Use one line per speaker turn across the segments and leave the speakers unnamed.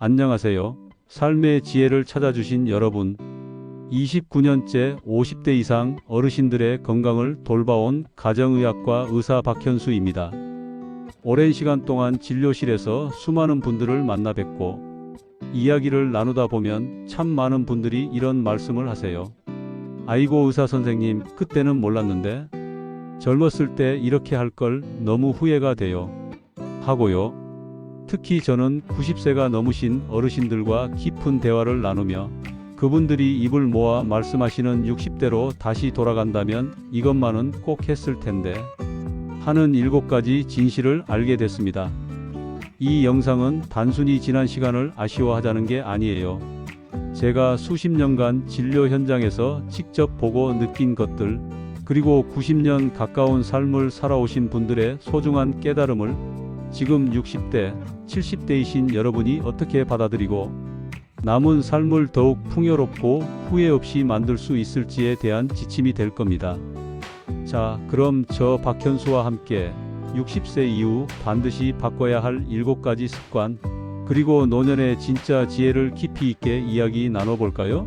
안녕하세요. 삶의 지혜를 찾아주신 여러분. 29년째 50대 이상 어르신들의 건강을 돌봐온 가정의학과 의사 박현수입니다. 오랜 시간 동안 진료실에서 수많은 분들을 만나 뵙고 이야기를 나누다 보면 참 많은 분들이 이런 말씀을 하세요. 아이고 의사 선생님, 그때는 몰랐는데 젊었을 때 이렇게 할 걸 너무 후회가 돼요. 하고요. 특히 저는 90세가 넘으신 어르신들과 깊은 대화를 나누며 그분들이 입을 모아 말씀하시는 60대로 다시 돌아간다면 이것만은 꼭 했을 텐데 하는 7가지 진실을 알게 됐습니다. 이 영상은 단순히 지난 시간을 아쉬워하자는 게 아니에요. 제가 수십 년간 진료 현장에서 직접 보고 느낀 것들, 그리고 90년 가까운 삶을 살아오신 분들의 소중한 깨달음을 지금 60대, 70대이신 여러분이 어떻게 받아들이고 남은 삶을 더욱 풍요롭고 후회 없이 만들 수 있을지에 대한 지침이 될 겁니다. 자, 그럼 저 박현수와 함께 60세 이후 반드시 바꿔야 할 7가지 습관, 그리고 노년의 진짜 지혜를 깊이 있게 이야기 나눠볼까요?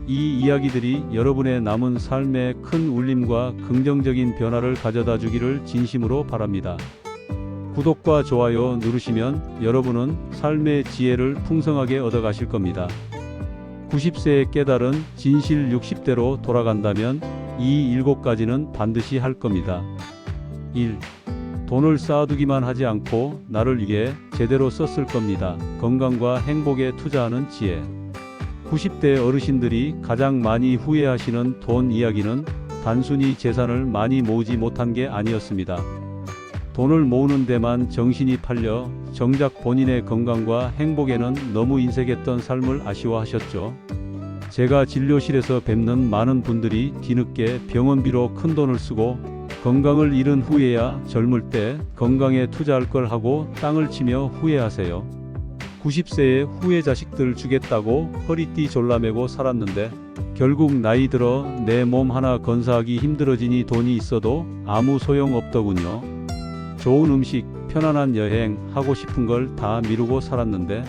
이 이야기들이 여러분의 남은 삶에 큰 울림과 긍정적인 변화를 가져다 주기를 진심으로 바랍니다. 구독과 좋아요 누르시면 여러분은 삶의 지혜를 풍성하게 얻어가실 겁니다. 90세에 깨달은 진실 60대로 돌아간다면 이 7가지는 반드시 할 겁니다. 1. 돈을 쌓아두기만 하지 않고 나를 위해 제대로 썼을 겁니다. 건강과 행복에 투자하는 지혜. 90대 어르신들이 가장 많이 후회하시는 돈 이야기는 단순히 재산을 많이 모으지 못한 게 아니었습니다. 돈을 모으는 데만 정신이 팔려 정작 본인의 건강과 행복에는 너무 인색했던 삶을 아쉬워하셨죠. 제가 진료실에서 뵙는 많은 분들이 뒤늦게 병원비로 큰돈을 쓰고 건강을 잃은 후에야 젊을 때 건강에 투자할 걸 하고 땅을 치며 후회하세요. 90세에 후회 자식들 주겠다고 허리띠 졸라매고 살았는데 결국 나이 들어 내 몸 하나 건사하기 힘들어지니 돈이 있어도 아무 소용 없더군요. 좋은 음식, 편안한 여행, 하고 싶은 걸 다 미루고 살았는데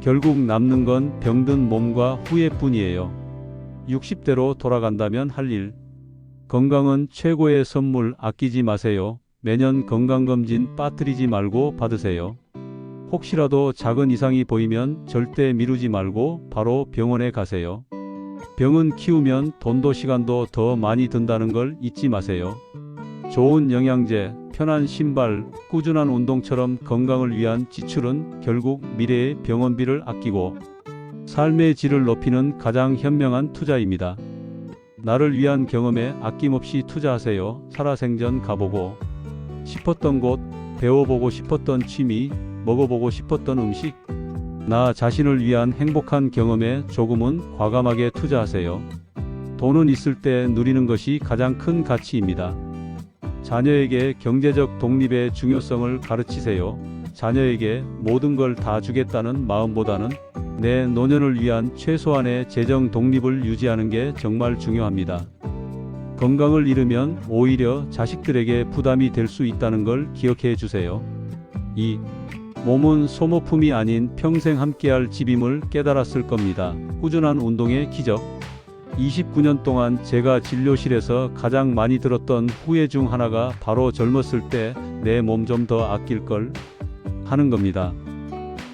결국 남는 건 병든 몸과 후회뿐이에요. 60대로 돌아간다면 할 일. 건강은 최고의 선물, 아끼지 마세요. 매년 건강검진 빠뜨리지 말고 받으세요. 혹시라도 작은 이상이 보이면 절대 미루지 말고 바로 병원에 가세요. 병은 키우면 돈도 시간도 더 많이 든다는 걸 잊지 마세요. 좋은 영양제, 편한 신발, 꾸준한 운동처럼 건강을 위한 지출은 결국 미래의 병원비를 아끼고 삶의 질을 높이는 가장 현명한 투자입니다. 나를 위한 경험에 아낌없이 투자하세요. 살아생전 가보고 싶었던 곳, 배워보고 싶었던 취미, 먹어보고 싶었던 음식, 나 자신을 위한 행복한 경험에 조금은 과감하게 투자하세요. 돈은 있을 때 누리는 것이 가장 큰 가치입니다. 자녀에게 경제적 독립의 중요성을 가르치세요. 자녀에게 모든 걸 다 주겠다는 마음보다는 내 노년을 위한 최소한의 재정 독립을 유지하는 게 정말 중요합니다. 건강을 잃으면 오히려 자식들에게 부담이 될 수 있다는 걸 기억해 주세요. 2. 몸은 소모품이 아닌 평생 함께할 집임을 깨달았을 겁니다. 꾸준한 운동의 기적. 29년 동안 제가 진료실에서 가장 많이 들었던 후회 중 하나가 바로 젊었을 때 내 몸 좀 더 아낄 걸 하는 겁니다.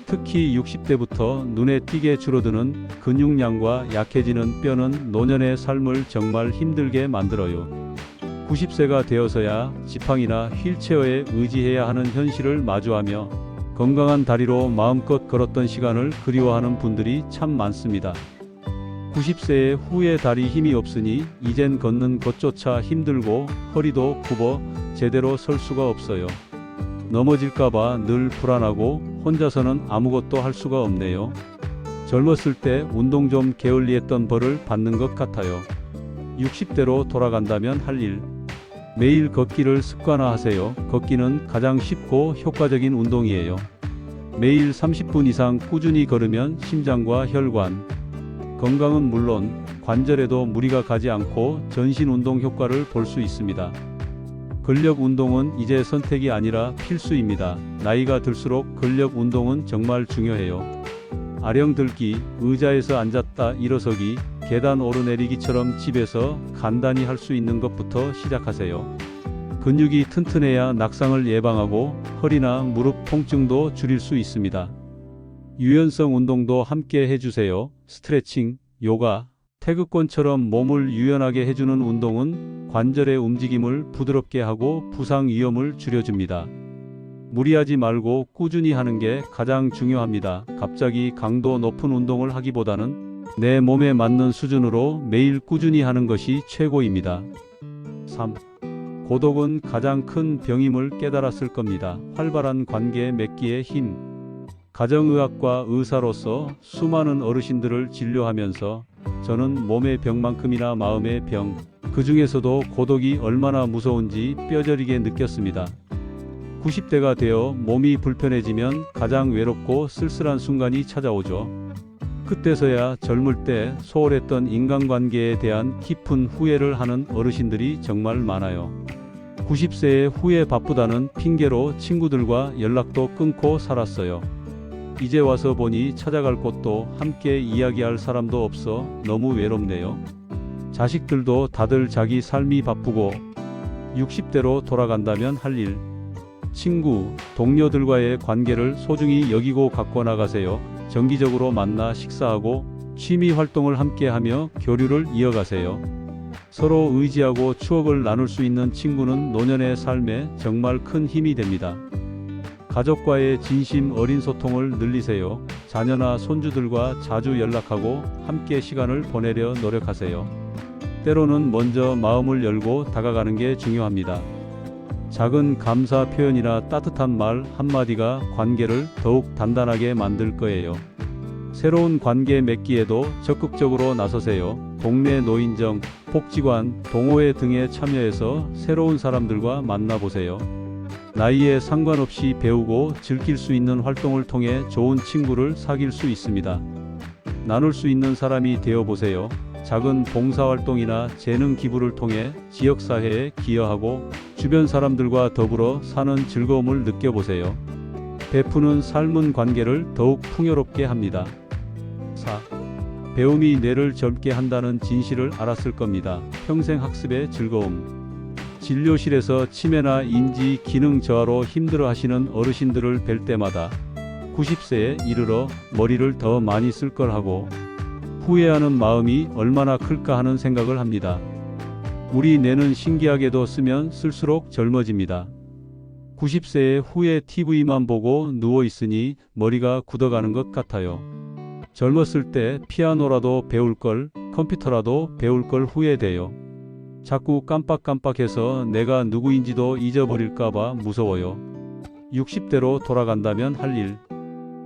특히 60대부터 눈에 띄게 줄어드는 근육량과 약해지는 뼈는 노년의 삶을 정말 힘들게 만들어요. 90세가 되어서야 지팡이나 휠체어에 의지해야 하는 현실을 마주하며 건강한 다리로 마음껏 걸었던 시간을 그리워하는 분들이 참 많습니다. 90세에 후에 다리 힘이 없으니 이젠 걷는 것조차 힘들고 허리도 굽어 제대로 설 수가 없어요. 넘어질까봐 늘 불안하고 혼자서는 아무것도 할 수가 없네요. 젊었을 때 운동 좀 게을리했던 벌을 받는 것 같아요. 60대로 돌아간다면 할 일. 매일 걷기를 습관화하세요. 걷기는 가장 쉽고 효과적인 운동이에요. 매일 30분 이상 꾸준히 걸으면 심장과 혈관, 건강은 물론 관절에도 무리가 가지 않고 전신 운동 효과를 볼 수 있습니다. 근력 운동은 이제 선택이 아니라 필수입니다. 나이가 들수록 근력 운동은 정말 중요해요. 아령들기, 의자에서 앉았다 일어서기, 계단 오르내리기처럼 집에서 간단히 할 수 있는 것부터 시작하세요. 근육이 튼튼해야 낙상을 예방하고 허리나 무릎 통증도 줄일 수 있습니다. 유연성 운동도 함께 해주세요. 스트레칭, 요가, 태극권처럼 몸을 유연하게 해주는 운동은 관절의 움직임을 부드럽게 하고 부상 위험을 줄여줍니다. 무리하지 말고 꾸준히 하는 게 가장 중요합니다. 갑자기 강도 높은 운동을 하기보다는 내 몸에 맞는 수준으로 매일 꾸준히 하는 것이 최고입니다. 3. 고독은 가장 큰 병임을 깨달았을 겁니다. 활발한 관계 맺기의 힘. 가정의학과 의사로서 수많은 어르신들을 진료하면서 저는 몸의 병만큼이나 마음의 병, 그 중에서도 고독이 얼마나 무서운지 뼈저리게 느꼈습니다. 90대가 되어 몸이 불편해지면 가장 외롭고 쓸쓸한 순간이 찾아오죠. 그때서야 젊을 때 소홀했던 인간관계에 대한 깊은 후회를 하는 어르신들이 정말 많아요. 90세의 후에 바쁘다는 핑계로 친구들과 연락도 끊고 살았어요. 이제 와서 보니 찾아갈 곳도 함께 이야기할 사람도 없어 너무 외롭네요. 자식들도 다들 자기 삶이 바쁘고 60대로 돌아간다면 할 일, 친구, 동료들과의 관계를 소중히 여기고 갖고 나가세요. 정기적으로 만나 식사하고 취미 활동을 함께하며 교류를 이어가세요. 서로 의지하고 추억을 나눌 수 있는 친구는 노년의 삶에 정말 큰 힘이 됩니다. 가족과의 진심 어린 소통을 늘리세요. 자녀나 손주들과 자주 연락하고 함께 시간을 보내려 노력하세요. 때로는 먼저 마음을 열고 다가가는 게 중요합니다. 작은 감사 표현이나 따뜻한 말 한마디가 관계를 더욱 단단하게 만들 거예요. 새로운 관계 맺기에도 적극적으로 나서세요. 동네 노인정, 복지관, 동호회 등에 참여해서 새로운 사람들과 만나보세요. 나이에 상관없이 배우고 즐길 수 있는 활동을 통해 좋은 친구를 사귈 수 있습니다. 나눌 수 있는 사람이 되어보세요. 작은 봉사활동이나 재능 기부를 통해 지역사회에 기여하고 주변 사람들과 더불어 사는 즐거움을 느껴보세요. 베푸는 삶은 관계를 더욱 풍요롭게 합니다. 4. 배움이 뇌를 젊게 한다는 진실을 알았을 겁니다. 평생 학습의 즐거움. 진료실에서 치매나 인지 기능 저하로 힘들어하시는 어르신들을 뵐 때마다 90세에 이르러 머리를 더 많이 쓸 걸 하고 후회하는 마음이 얼마나 클까 하는 생각을 합니다. 우리 뇌는 신기하게도 쓰면 쓸수록 젊어집니다. 90세의 후에 TV만 보고 누워있으니 머리가 굳어가는 것 같아요. 젊었을 때 피아노라도 배울 걸, 컴퓨터라도 배울 걸 후회돼요. 자꾸 깜빡깜빡해서 내가 누구인지도 잊어버릴까봐 무서워요. 60대로 돌아간다면 할 일.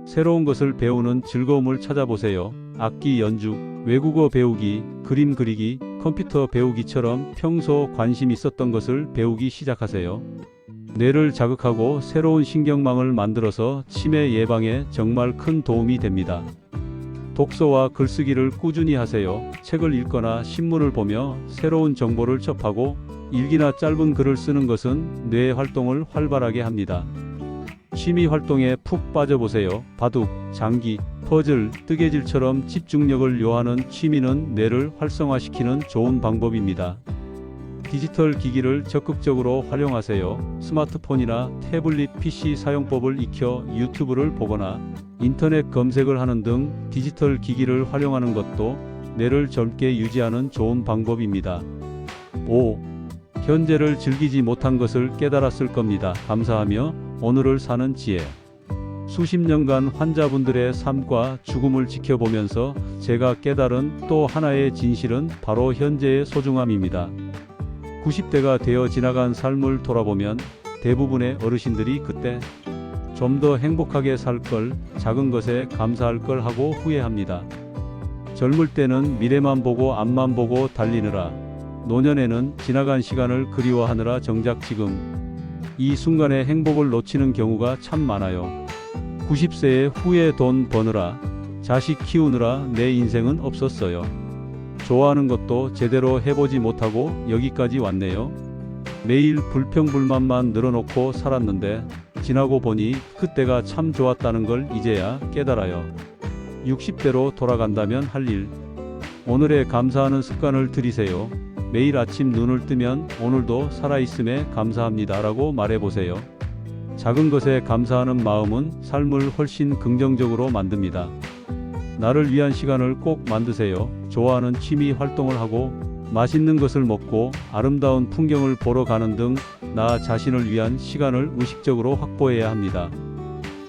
새로운 것을 배우는 즐거움을 찾아보세요. 악기 연주, 외국어 배우기, 그림 그리기, 컴퓨터 배우기처럼 평소 관심 있었던 것을 배우기 시작하세요. 뇌를 자극하고 새로운 신경망을 만들어서 치매 예방에 정말 큰 도움이 됩니다. 독서와 글쓰기를 꾸준히 하세요. 책을 읽거나 신문을 보며 새로운 정보를 접하고 일기나 짧은 글을 쓰는 것은 뇌 활동을 활발하게 합니다. 취미 활동에 푹 빠져보세요. 바둑, 장기, 퍼즐, 뜨개질처럼 집중력을 요하는 취미는 뇌를 활성화시키는 좋은 방법입니다. 디지털 기기를 적극적으로 활용하세요. 스마트폰이나 태블릿 PC 사용법을 익혀 유튜브를 보거나 인터넷 검색을 하는 등 디지털 기기를 활용하는 것도 뇌를 젊게 유지하는 좋은 방법입니다. 5. 현재를 즐기지 못한 것을 깨달았을 겁니다. 감사하며 오늘을 사는 지혜. 수십 년간 환자분들의 삶과 죽음을 지켜보면서 제가 깨달은 또 하나의 진실은 바로 현재의 소중함입니다. 90대가 되어 지나간 삶을 돌아보면 대부분의 어르신들이 그때 좀 더 행복하게 살 걸, 작은 것에 감사할 걸 하고 후회합니다. 젊을 때는 미래만 보고 앞만 보고 달리느라, 노년에는 지나간 시간을 그리워하느라 정작 지금 이 순간의 행복을 놓치는 경우가 참 많아요. 90세에 후에 돈 버느라, 자식 키우느라 내 인생은 없었어요. 좋아하는 것도 제대로 해보지 못하고 여기까지 왔네요. 매일 불평불만만 늘어놓고 살았는데 지나고 보니 그때가 참 좋았다는 걸 이제야 깨달아요. 60대로 돌아간다면 할 일. 오늘에 감사하는 습관을 들이세요. 매일 아침 눈을 뜨면 오늘도 살아있음에 감사합니다라고 말해보세요. 작은 것에 감사하는 마음은 삶을 훨씬 긍정적으로 만듭니다. 나를 위한 시간을 꼭 만드세요. 좋아하는 취미 활동을 하고 맛있는 것을 먹고 아름다운 풍경을 보러 가는 등 나 자신을 위한 시간을 의식적으로 확보해야 합니다.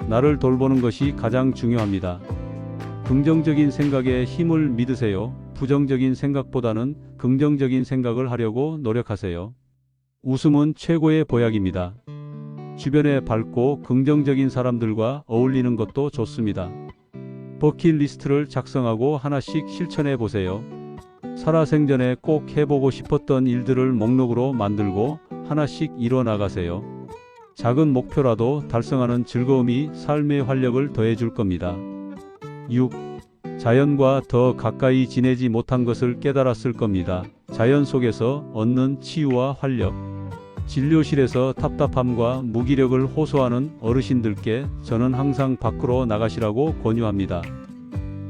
나를 돌보는 것이 가장 중요합니다. 긍정적인 생각에 힘을 믿으세요. 부정적인 생각보다는 긍정적인 생각을 하려고 노력하세요. 웃음은 최고의 보약입니다. 주변에 밝고 긍정적인 사람들과 어울리는 것도 좋습니다. 버킷리스트를 작성하고 하나씩 실천해 보세요. 살아생전에 꼭 해보고 싶었던 일들을 목록으로 만들고 하나씩 이뤄 나가세요. 작은 목표라도 달성하는 즐거움이 삶의 활력을 더해줄 겁니다. 6. 자연과 더 가까이 지내지 못한 것을 깨달았을 겁니다. 자연 속에서 얻는 치유와 활력. 진료실에서 답답함과 무기력을 호소하는 어르신들께 저는 항상 밖으로 나가시라고 권유합니다.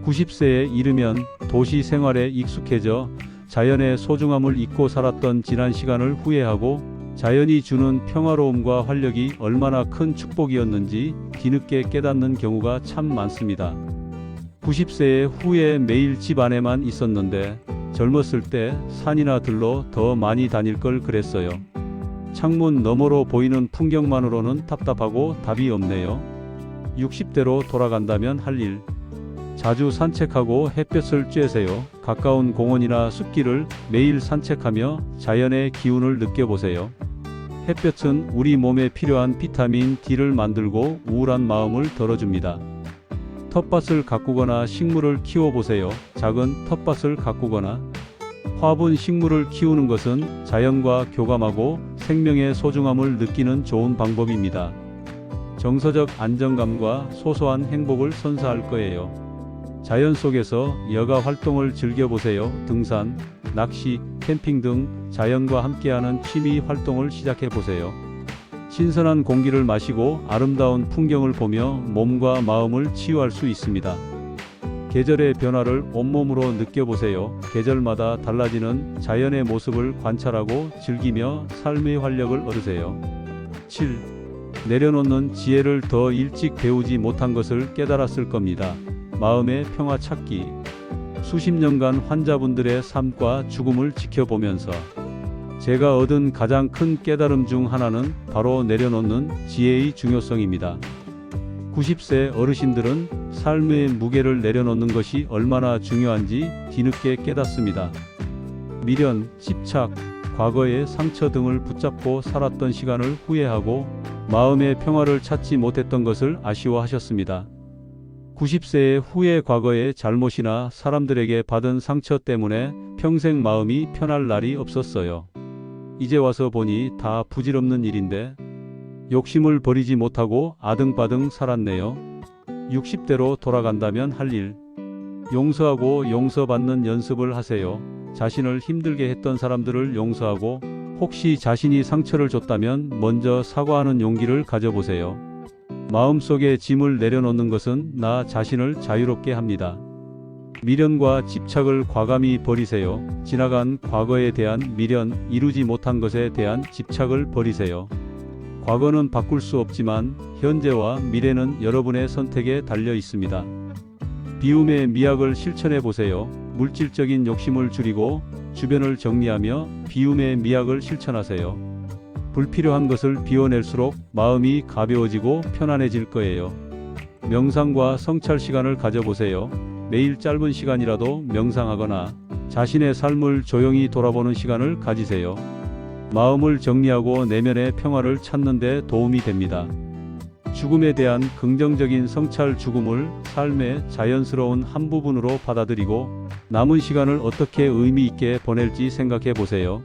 90세에 이르면 도시 생활에 익숙해져 자연의 소중함을 잊고 살았던 지난 시간을 후회하고 자연이 주는 평화로움과 활력이 얼마나 큰 축복이었는지 뒤늦게 깨닫는 경우가 참 많습니다. 90세의 후에 매일 집 안에만 있었는데 젊었을 때 산이나 들로 더 많이 다닐 걸 그랬어요. 창문 너머로 보이는 풍경만으로는 답답하고 답이 없네요. 60대로 돌아간다면 할 일. 자주 산책하고 햇볕을 쬐세요. 가까운 공원이나 숲길을 매일 산책하며 자연의 기운을 느껴보세요. 햇볕은 우리 몸에 필요한 비타민 D를 만들고 우울한 마음을 덜어줍니다. 텃밭을 가꾸거나 식물을 키워보세요. 작은 텃밭을 가꾸거나 화분 식물을 키우는 것은 자연과 교감하고 생명의 소중함을 느끼는 좋은 방법입니다. 정서적 안정감과 소소한 행복을 선사할 거예요. 자연 속에서 여가 활동을 즐겨보세요. 등산, 낚시, 캠핑 등 자연과 함께하는 취미 활동을 시작해보세요. 신선한 공기를 마시고 아름다운 풍경을 보며 몸과 마음을 치유할 수 있습니다. 계절의 변화를 온몸으로 느껴보세요. 계절마다 달라지는 자연의 모습을 관찰하고 즐기며 삶의 활력을 얻으세요. 7. 내려놓는 지혜를 더 일찍 배우지 못한 것을 깨달았을 겁니다. 마음의 평화 찾기. 수십 년간 환자분들의 삶과 죽음을 지켜보면서 제가 얻은 가장 큰 깨달음 중 하나는 바로 내려놓는 지혜의 중요성입니다. 90세 어르신들은 삶의 무게를 내려놓는 것이 얼마나 중요한지 뒤늦게 깨닫습니다. 미련, 집착, 과거의 상처 등을 붙잡고 살았던 시간을 후회하고 마음의 평화를 찾지 못했던 것을 아쉬워하셨습니다. 90세의 후에 과거의 잘못이나 사람들에게 받은 상처 때문에 평생 마음이 편할 날이 없었어요. 이제 와서 보니 다 부질없는 일인데 욕심을 버리지 못하고 아등바등 살았네요. 60대로 돌아간다면 할 일. 용서하고 용서받는 연습을 하세요. 자신을 힘들게 했던 사람들을 용서하고 혹시 자신이 상처를 줬다면 먼저 사과하는 용기를 가져보세요. 마음속에 짐을 내려놓는 것은 나 자신을 자유롭게 합니다. 미련과 집착을 과감히 버리세요. 지나간 과거에 대한 미련, 이루지 못한 것에 대한 집착을 버리세요. 과거는 바꿀 수 없지만 현재와 미래는 여러분의 선택에 달려 있습니다. 비움의 미학을 실천해 보세요. 물질적인 욕심을 줄이고 주변을 정리하며 비움의 미학을 실천하세요. 불필요한 것을 비워낼수록 마음이 가벼워지고 편안해질 거예요. 명상과 성찰 시간을 가져보세요. 매일 짧은 시간이라도 명상하거나 자신의 삶을 조용히 돌아보는 시간을 가지세요. 마음을 정리하고 내면의 평화를 찾는 데 도움이 됩니다. 죽음에 대한 긍정적인 성찰. 죽음을 삶의 자연스러운 한 부분으로 받아들이고 남은 시간을 어떻게 의미 있게 보낼지 생각해 보세요.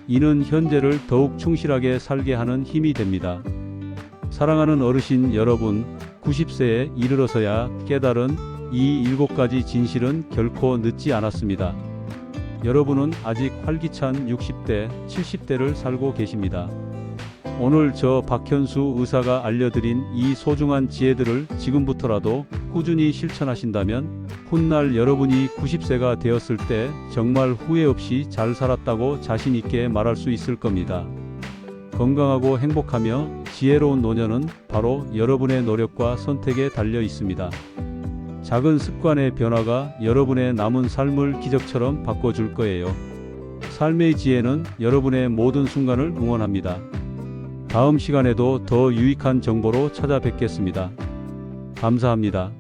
이는 현재를 더욱 충실하게 살게 하는 힘이 됩니다. 사랑하는 어르신 여러분, 90세에 이르러서야 깨달은 이 7가지 진실은 결코 늦지 않았습니다. 여러분은 아직 활기찬 60대, 70대를 살고 계십니다. 오늘 저 박현수 의사가 알려드린 이 소중한 지혜들을 지금부터라도 꾸준히 실천하신다면 훗날 여러분이 90세가 되었을 때 정말 후회 없이 잘 살았다고 자신 있게 말할 수 있을 겁니다. 건강하고 행복하며 지혜로운 노년은 바로 여러분의 노력과 선택에 달려 있습니다. 작은 습관의 변화가 여러분의 남은 삶을 기적처럼 바꿔줄 거예요. 삶의 지혜는 여러분의 모든 순간을 응원합니다. 다음 시간에도 더 유익한 정보로 찾아뵙겠습니다. 감사합니다.